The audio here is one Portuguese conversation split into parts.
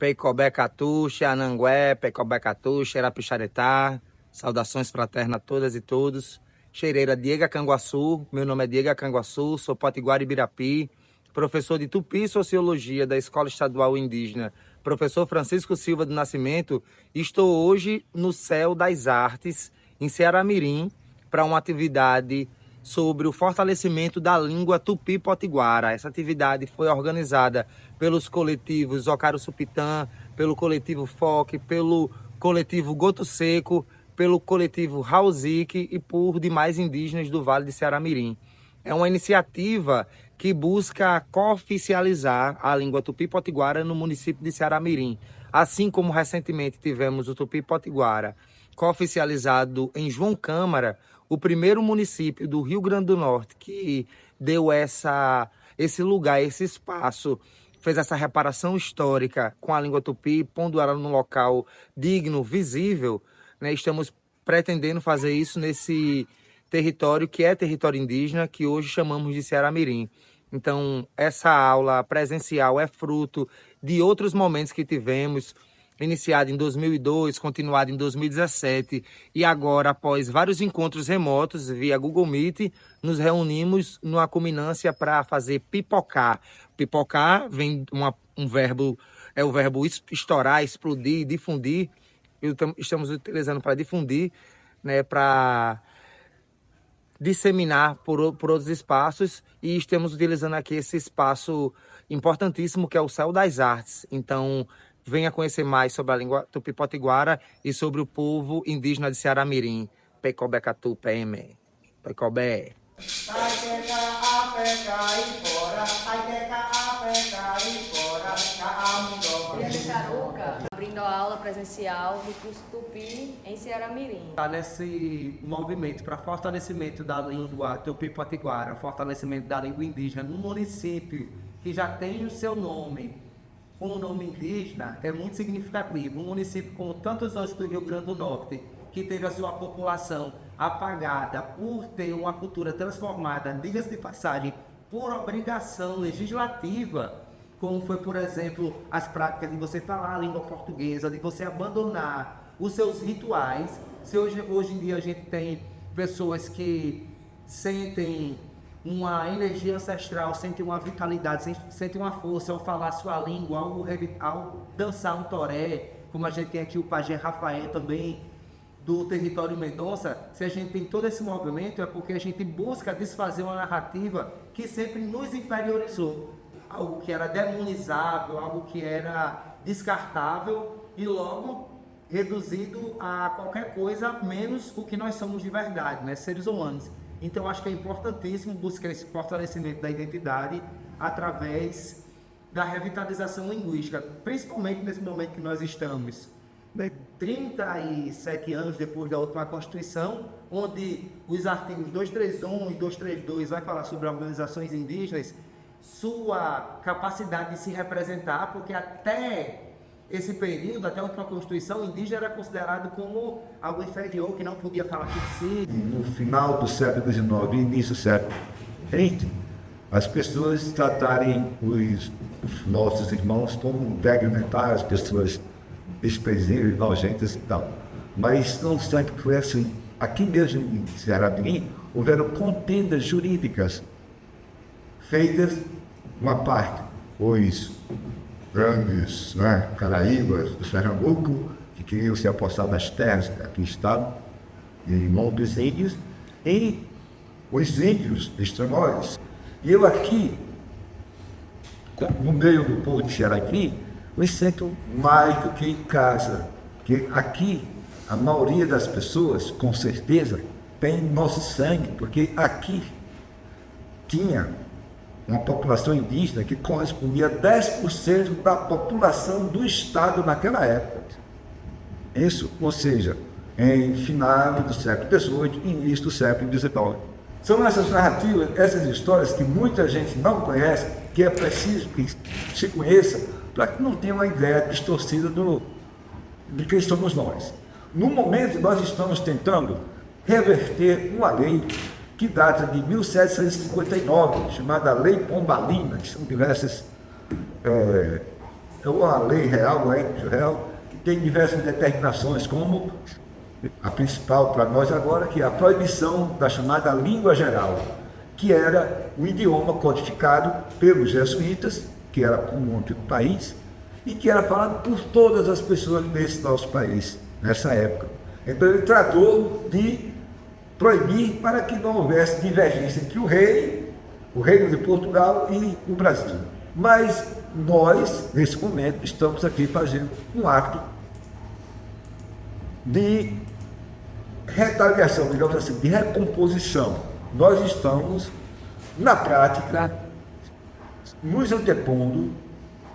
Peicobé Catu, Xanangué, Peicobé Catu, Xerapixaretá, saudações fraternas a todas e todos. Xereira Diego Canguaçu, meu nome é Diego Canguaçu, sou potiguara Ibirapi, professor de Tupi e Sociologia da Escola Estadual Indígena, professor Francisco Silva do Nascimento. Estou hoje no Céu das Artes, em Ceará-Mirim, para uma atividade sobre o fortalecimento da língua tupi-potiguara. Essa atividade foi organizada pelos coletivos Ocaro Supitã, pelo coletivo FOC, pelo coletivo Goto Seco, pelo coletivo Rauzik e por demais indígenas do Vale de Ceará-Mirim. É uma iniciativa que busca cooficializar a língua tupi-potiguara no município de Ceará-Mirim. Assim como recentemente tivemos o tupi-potiguara cooficializado em João Câmara, o primeiro município do Rio Grande do Norte que deu esse lugar, esse espaço, fez essa reparação histórica com a língua tupi, pondo ela num local digno, visível, né? Estamos pretendendo fazer isso nesse território que é território indígena, que hoje chamamos de Ceará-Mirim. Então, essa aula presencial é fruto de outros momentos que tivemos, iniciado em 2002, continuado em 2017, e agora, após vários encontros remotos via Google Meet, nos reunimos numa culminância para fazer pipocar. Pipocar vem um verbo, é o verbo estourar, explodir, difundir. Estamos utilizando para difundir, né, para disseminar por outros espaços, e estamos utilizando aqui esse espaço importantíssimo que é o Céu das Artes. Então, venha conhecer mais sobre a língua tupi-potiguara e sobre o povo indígena de Ceará-Mirim. Peicobé Catu, PM. Peicobé. Abrindo a aula presencial do curso Tupi em Ceará-Mirim. Está nesse movimento para fortalecimento da língua tupi-potiguara, fortalecimento da língua indígena no município que já tem o seu nome, com o nome indígena, é muito significativo. Um município como tantos outros do Rio Grande do Norte, que teve a sua população apagada por ter uma cultura transformada, diga-se de passagem, por obrigação legislativa, como foi, por exemplo, as práticas de você falar a língua portuguesa, de você abandonar os seus rituais. Se hoje em dia a gente tem pessoas que sentem uma energia ancestral, sentem uma vitalidade, sentem uma força ao falar sua língua, ao dançar um toré, como a gente tem aqui o pajé Rafael também, do território Mendonça. Se a gente tem todo esse movimento, é porque a gente busca desfazer uma narrativa que sempre nos inferiorizou, algo que era demonizável, algo que era descartável e logo reduzido a qualquer coisa menos o que nós somos de verdade, né? Seres humanos. Então, acho que é importantíssimo buscar esse fortalecimento da identidade através da revitalização linguística, principalmente nesse momento que nós estamos, né? 37 anos depois da última Constituição, onde os artigos 231 e 232 vai falar sobre organizações indígenas, sua capacidade de se representar, porque até esse período, até a última Constituição, o indígena era considerado como algo inferior, que não podia falar por si. No final do século XIX e início do século XX, as pessoas tratarem os nossos irmãos como degradamentais, pessoas desprezíveis, nojentas e tal. Mas não sempre foi assim. Aqui mesmo em Ceará-Mirim, houveram contendas jurídicas feitas, uma parte, os grandes, né, caraíbas do Pernambuco, que queriam se apossar das terras que aqui estavam, e em mão dos índios, e os índios extremóis. E eu aqui, no meio do povo de Ceará-Mirim, me sinto mais do que em casa, porque aqui a maioria das pessoas, com certeza, tem nosso sangue, porque aqui tinha uma população indígena que correspondia a 10% da população do estado naquela época. Isso, ou seja, em final do século XVIII e início do século XIX. São essas narrativas, essas histórias que muita gente não conhece, que é preciso que se conheça, para que não tenha uma ideia distorcida de quem somos nós. No momento, nós estamos tentando reverter uma lei que data de 1759, chamada Lei Pombalina, que são diversas é uma lei real, uma ética real, que tem diversas determinações, como a principal para nós agora, que é a proibição da chamada língua geral, que era o idioma codificado pelos jesuítas, que era comum no país, e que era falado por todas as pessoas desse nosso país, nessa época. Então ele tratou de proibir para que não houvesse divergência entre o Reino de Portugal e o Brasil. Mas nós, nesse momento, estamos aqui fazendo um ato de retaliação, digamos assim, de recomposição. Nós estamos, na prática, nos antepondo,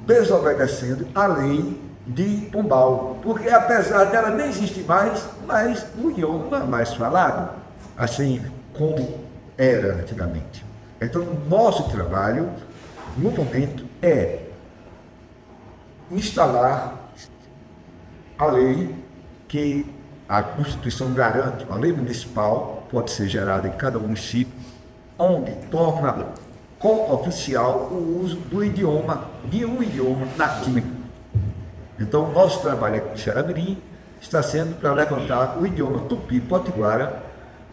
desobedecendo a lei de Pombal, porque apesar dela nem existir mais, mas o idioma mais falado, assim como era antigamente. Então, nosso trabalho, no momento, é instalar a lei que a Constituição garante, uma lei municipal, pode ser gerada em cada município, onde torna oficial o uso do idioma, de um idioma nativo. Então, o nosso trabalho aqui em Xará-Mirim está sendo para levantar o idioma tupi-potiguara,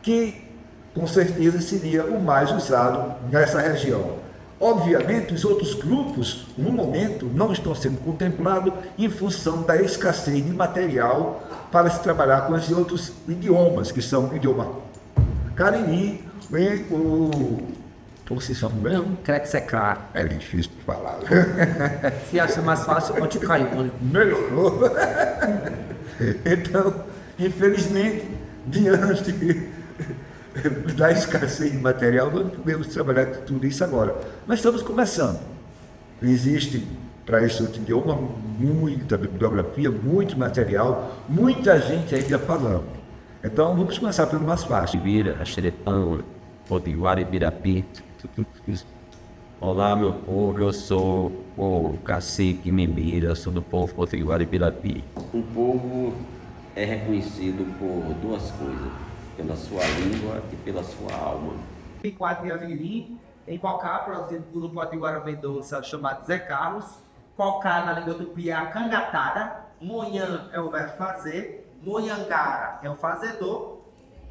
que com certeza seria o mais usado nessa região. Obviamente, os outros grupos, no momento, não estão sendo contemplados em função da escassez de material para se trabalhar com esses outros idiomas, que são o idioma cariri e como se chama mesmo? Crececá. É difícil de falar. Se acha mais fácil, pode cair. Melhorou. Então, infelizmente, diante da escassez de material, nós não podemos trabalhar com tudo isso agora. Mas estamos começando. Existe, para esse outro idioma, muita bibliografia, muito material, muita gente ainda falando. Então, vamos começar pelo mais fácil. Vira, Xerepão, Potiguara e Birapi. Olá, meu povo, eu sou o cacique Membira, sou do povo Potiguara e Birapi. Um povo é reconhecido por duas coisas, pela sua língua e pela sua alma. Em 4 de Amirim, em Cocá, produzido por um Potiguara Mendonça chamado Zé Carlos. Cocá, na língua tupi, é a cangatada. Monhã é o verbo fazer. Monhangara é o fazedor.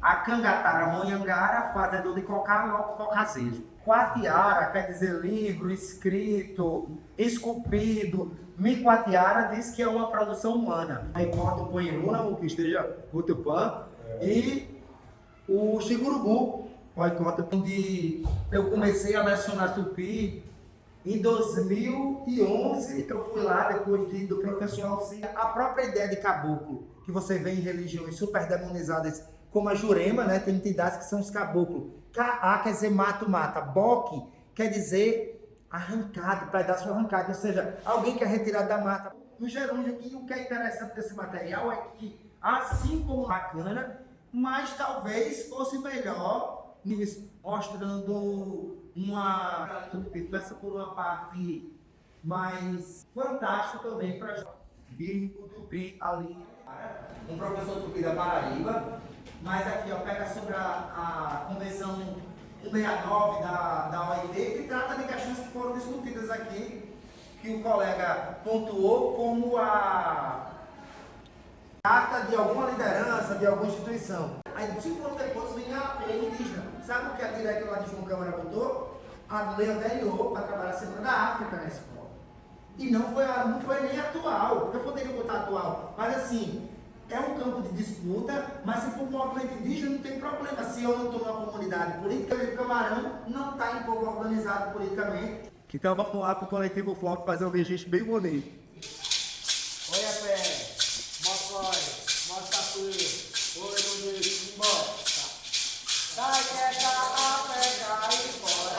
A cangatara monhangara, fazedor de cocá, logo cocazeiro. Quatiara quer dizer livro, escrito, esculpido. Miquatiara diz que é uma produção humana. Aí corta o Poiruna, o que esteja o Tupã, e o Xigurubu. Pode conta onde eu comecei a lecionar tupi em 2011. Eu fui lá depois do professor Alcir. A própria ideia de caboclo, que você vê em religiões super demonizadas, como a Jurema, né? Tem entidades que são os caboclos. Caá quer dizer mato-mata. Boque quer dizer arrancado, pedaço arrancado. Ou seja, alguém que é retirado da mata. No gerúndio, e o que é interessante desse material é que, assim como bacana, mas talvez fosse melhor, mostrando uma peça por uma parte mais fantástica também para o tupi ali. Um professor tupi da Paraíba, mas aqui ó, pega sobre a Convenção 169 da OIT, que trata de questões que foram discutidas aqui, que o colega pontuou como a ata de alguma liderança, de alguma instituição. Aí 5 anos depois vem a lei indígena. Sabe o que a diretora lá de João Câmara botou? A lei anterior para trabalhar a Semana da África na escola. E não foi nem atual, porque eu poderia botar atual, mas assim, é um campo de disputa, mas se for um movimento indígena não tem problema. Se eu não estou numa comunidade política, o Camarão não está em pouco organizado politicamente. Então vamos lá para o Coletivo Forte fazer um registro bem bonito. Olha a pé, mostra tudo, oi bonito, embora. Sai que a pega e fora,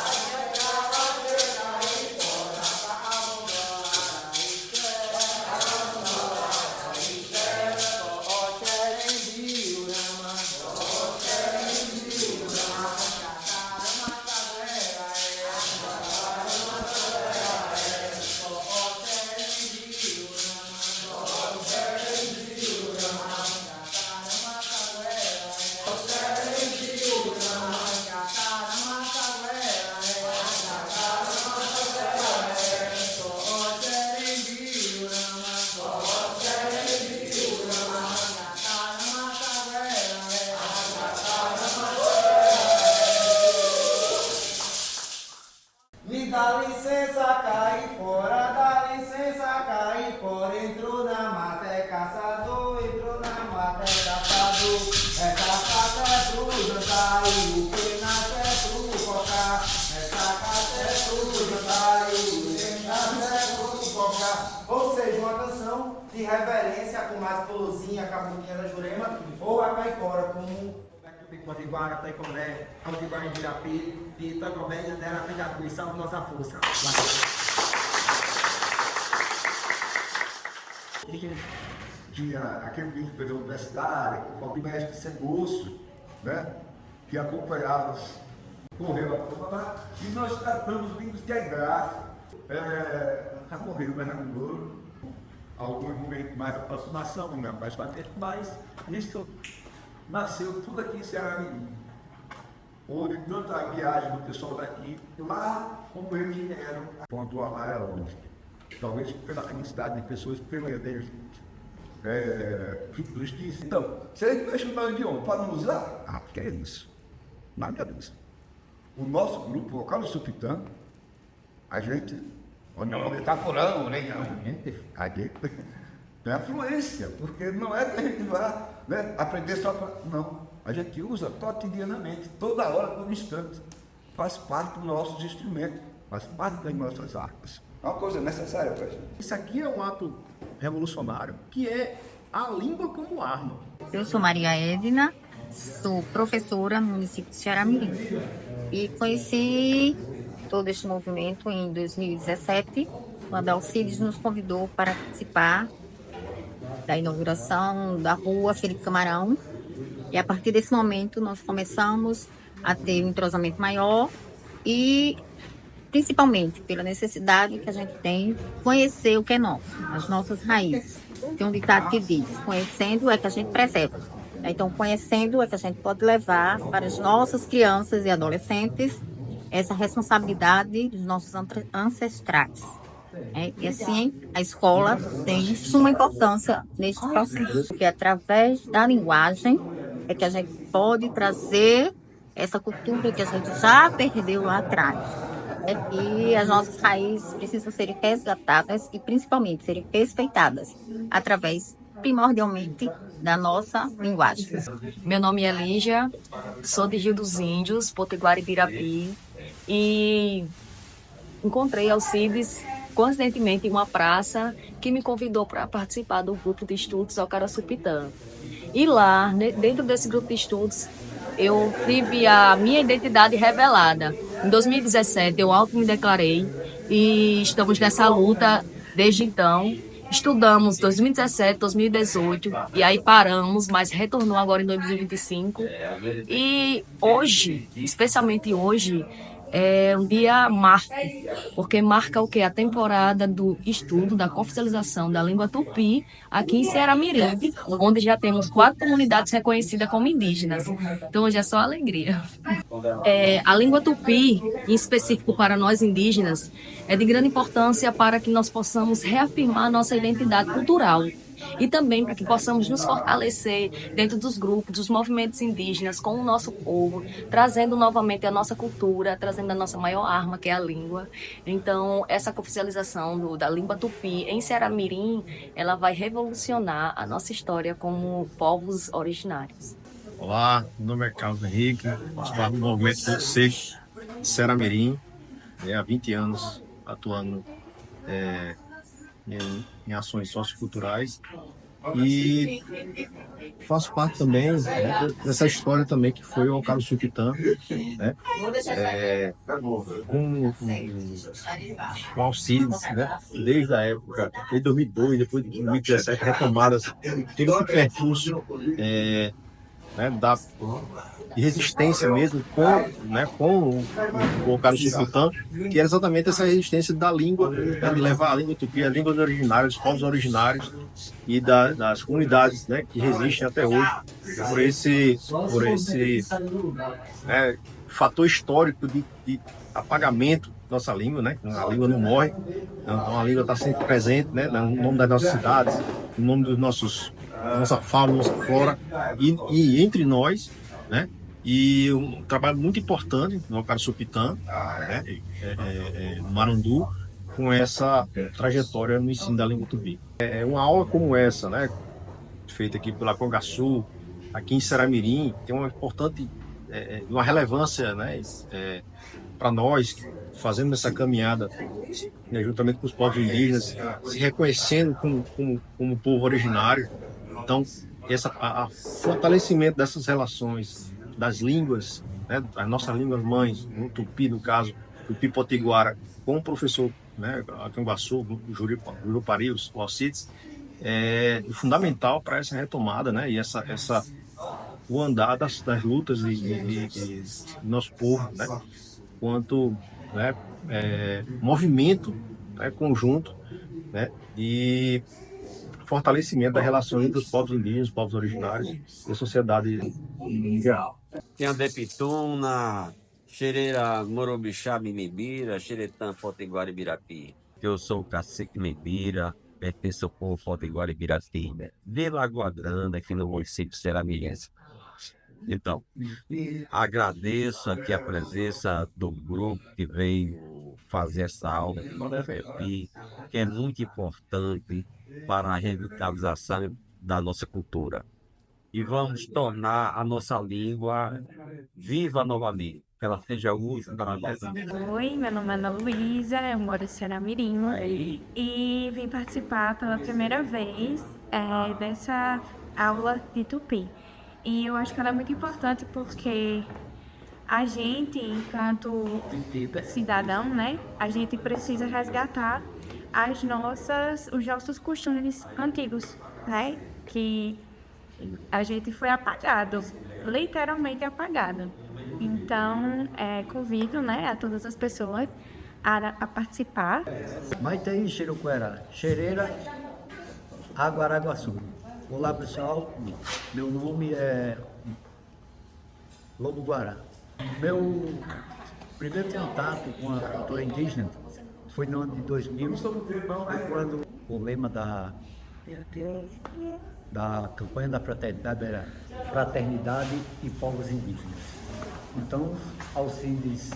de reverência com mais florzinha, cabuquinha da Jurema, ou a Caipora, como Potiguara, Taicomé, Potiguara em Birapi, e Taicomé e Andera Pegaduí, salve nossa força. Tinha aquele grupo da universidade, o mestre Seguço, né? Que acompanhava os correu a turma lá, e nós tratamos vinhos de graça. Já morreu o Bernardo, alguns momentos mais aproximação, não mais bater, mas isso nasceu tudo aqui em Ceará Mirim. Houve tanta viagem do pessoal daqui, lá como eles vieram, ponto amarelo. Talvez pela felicidade de pessoas, pelo deles. Justiça. Então, você deixa o nome de onde? Para não usar? Ah, que é isso? Nada disso. O nosso grupo, o Carlos Supitã, a gente, não está curando, né? A gente tem afluência, porque não é que a gente vai, né, aprender só para. Não, a gente usa cotidianamente, toda hora, todo instante. Faz parte dos nossos instrumentos, faz parte das nossas armas. É uma coisa necessária para a gente. Isso aqui é um ato revolucionário, que é a língua como arma. Eu sou Maria Edna, sou professora no município de Ceará Mirim e conheci todo este movimento em 2017, quando a Alcides nos convidou para participar da inauguração da rua Felipe Camarão, e a partir desse momento nós começamos a ter um entrosamento maior e principalmente pela necessidade que a gente tem de conhecer o que é nosso, as nossas raízes. Tem um ditado que diz, conhecendo é que a gente preserva. Então, conhecendo é que a gente pode levar para as nossas crianças e adolescentes essa responsabilidade dos nossos ancestrais. E assim, a escola tem suma importância neste processo, porque através da linguagem é que a gente pode trazer essa cultura que a gente já perdeu lá atrás. E as nossas raízes precisam ser resgatadas e principalmente serem respeitadas através, primordialmente, da nossa linguagem. Meu nome é Lígia, sou de Rio dos Índios, Potiguara e Birapi, e encontrei Alcides coincidentemente em uma praça que me convidou para participar do grupo de estudos Ocaraçupitã. E lá, dentro desse grupo de estudos, eu tive a minha identidade revelada. Em 2017, eu auto me declarei e estamos nessa luta desde então. Estudamos 2017, 2018 e aí paramos, mas retornou agora em 2025. E hoje, especialmente hoje, é um dia marco, porque marca o quê? A temporada do estudo, da oficialização da língua tupi aqui em Ceará Mirim, onde já temos 4 comunidades reconhecidas como indígenas. Então hoje é só alegria. A língua tupi, em específico para nós indígenas, é de grande importância para que nós possamos reafirmar nossa identidade cultural. E também para que possamos nos fortalecer dentro dos grupos, dos movimentos indígenas, com o nosso povo, trazendo novamente a nossa cultura, trazendo a nossa maior arma, que é a língua. Então, essa oficialização da língua tupi em Ceará Mirim, ela vai revolucionar a nossa história como povos originários. Olá, meu nome é Carlos Henrique, faço parte do movimento Ponto Seco de Ceará Mirim, há 20 anos atuando em ações socioculturais e faço parte também, né, dessa história também que foi o Ocaraçupitã, né, com Alcides, né, desde a época, desde 2002, depois de 2017, retomadas, teve esse percurso né, de resistência mesmo com o Ocaraçupitã, que era exatamente essa resistência da língua, né, de levar a língua tupi, a língua originária, dos povos originários e das comunidades, né, que resistem até hoje por esse né, fator histórico de apagamento da nossa língua, né? A língua não morre, então a língua está sempre presente, né, no nome das nossas cidades, no nome dos nossa fauna, nossa flora e entre nós, né? E um trabalho muito importante no Ocaraçupitã, né, no Marundu, com essa trajetória no ensino da língua tupi. Uma aula como essa, né, feita aqui pela Congaçu, aqui em Ceará Mirim, tem uma importante, uma relevância, né, para nós, fazendo essa caminhada, né, juntamente com os povos indígenas, se reconhecendo como povo originário. Então, o fortalecimento dessas relações, das línguas, né, as nossas línguas mães, no Tupi, no caso, Tupi-Potiguara, com o professor, né, a Canguaçu, o Jurupari, o Alcides, é fundamental para essa retomada, né, e o andar das lutas de nosso povo, né, quanto, né, movimento, né, conjunto, né, e fortalecimento das relações entre os povos indígenas, os povos originários e a sociedade em geral. Tiandepituna, Xereira Morobixá Mimibira, Xeretã Potiguara Ibirapi. Eu sou o Cacique Mibira, pertenço ao povo Potiguara Ibirapi, de Lagoa Grande, aqui no município de Seramirense. Então, agradeço aqui a presença do grupo que veio fazer essa aula aqui, que é muito importante para a revitalização da nossa cultura. E vamos tornar a nossa língua viva novamente, que ela seja útil para nós. Oi, meu nome é Ana Luísa, eu moro em Seramirim e vim participar pela primeira vez dessa aula de Tupi. E eu acho que ela é muito importante porque a gente, enquanto cidadão, né, a gente precisa resgatar os nossos costumes antigos, né, que a gente foi apagado, literalmente apagado. Então, convido, né, a todas as pessoas a participar. Maitei Xiruquera, Xereira, Aguaraguaçu. Olá, pessoal. Meu nome é Lobo Guará. Meu primeiro contato com a cultura indígena foi no ano de 2000, quando o lema da campanha da fraternidade era Fraternidade e Povos Indígenas. Então, Alcides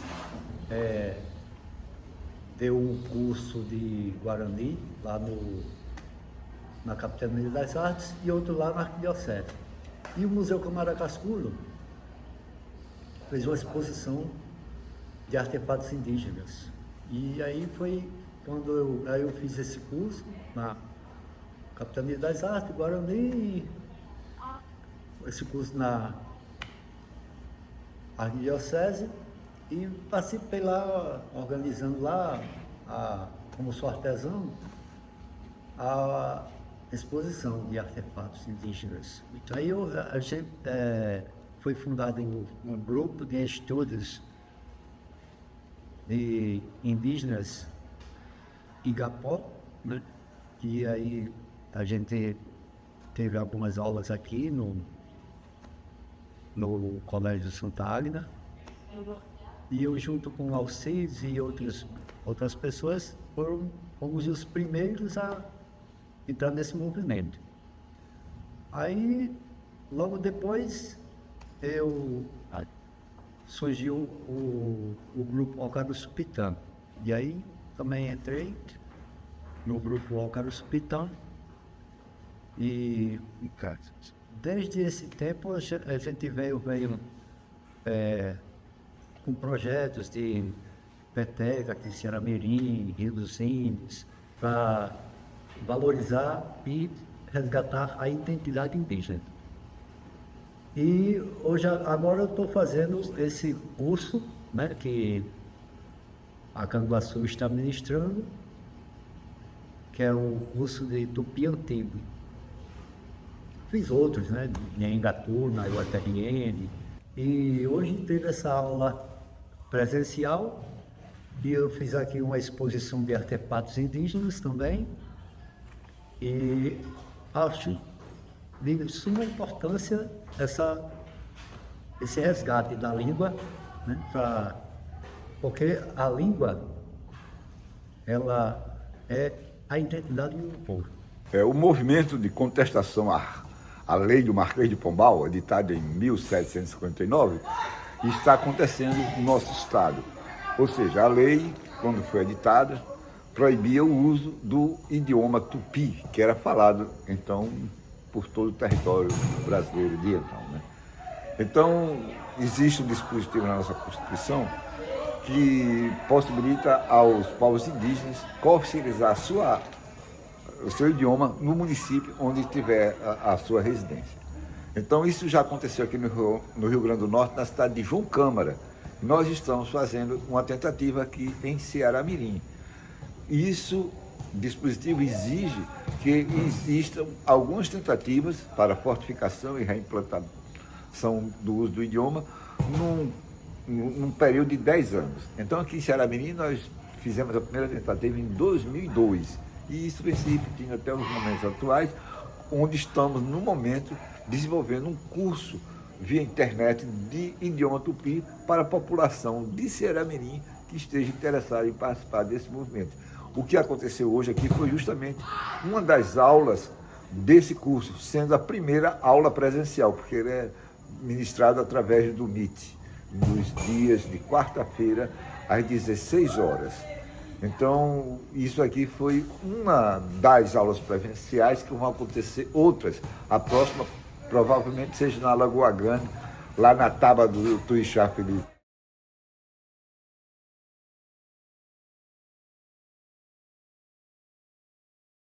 deu um curso de Guarani lá na Capitania das Artes e outro lá na Arquidiocese. E o Museu Câmara Cascudo fez uma exposição de artefatos indígenas. E aí foi quando eu fiz esse curso na Capitania das Artes, Guarani, esse curso na Arquidiocese, e participei lá, organizando lá, como sou artesão, a exposição de artefatos indígenas. Então aí a gente foi fundado um grupo de estudos de indígenas Igapó, né? E aí a gente teve algumas aulas aqui no Colégio Santa Águeda, e eu junto com o Alcides e outras pessoas fomos os primeiros a entrar nesse movimento. Aí, logo depois, surgiu o grupo Ocarusupitã. E aí, também entrei no grupo Ocarusupitã. E desde esse tempo, a gente veio com projetos de peteca, de Seramirim, Rio dos Índios, para valorizar e resgatar a identidade indígena. E agora eu estou fazendo esse curso, né, que a Canguaçu está ministrando, que é o curso de Tupi Antigo. Fiz outros, né, em Engatu, na UFRN, e hoje teve essa aula presencial, e eu fiz aqui uma exposição de artefatos indígenas também, e acho de suma importância esse resgate da língua, né, porque a língua, ela é a identidade do povo. O movimento de contestação à lei do Marquês de Pombal, editada em 1759, está acontecendo no nosso estado. Ou seja, a lei, quando foi editada, proibia o uso do idioma tupi, que era falado, então, por todo o território brasileiro de então, né? Então, existe um dispositivo na nossa Constituição que possibilita aos povos indígenas cooficializar o seu idioma no município onde tiver a sua residência. Então isso já aconteceu aqui no Rio Grande do Norte, na cidade de João Câmara. Nós estamos fazendo uma tentativa aqui em Ceará-Mirim. Isso, o dispositivo exige que existam algumas tentativas para fortificação e reimplantação do uso do idioma num período de 10 anos. Então aqui em Ceará-Mirim nós fizemos a primeira tentativa em 2002 e isso vem se repetindo até os momentos atuais, onde estamos no momento desenvolvendo um curso via internet de idioma tupi para a população de Ceará-Mirim que esteja interessada em participar desse movimento. O que aconteceu hoje aqui foi justamente uma das aulas desse curso, sendo a primeira aula presencial, porque ele é ministrado através do Meet, nos dias de quarta-feira, às 16 horas. Então, isso aqui foi uma das aulas presenciais que vão acontecer outras. A próxima provavelmente seja na Lagoa Grande, lá na Taba do Tuixá, Felipe.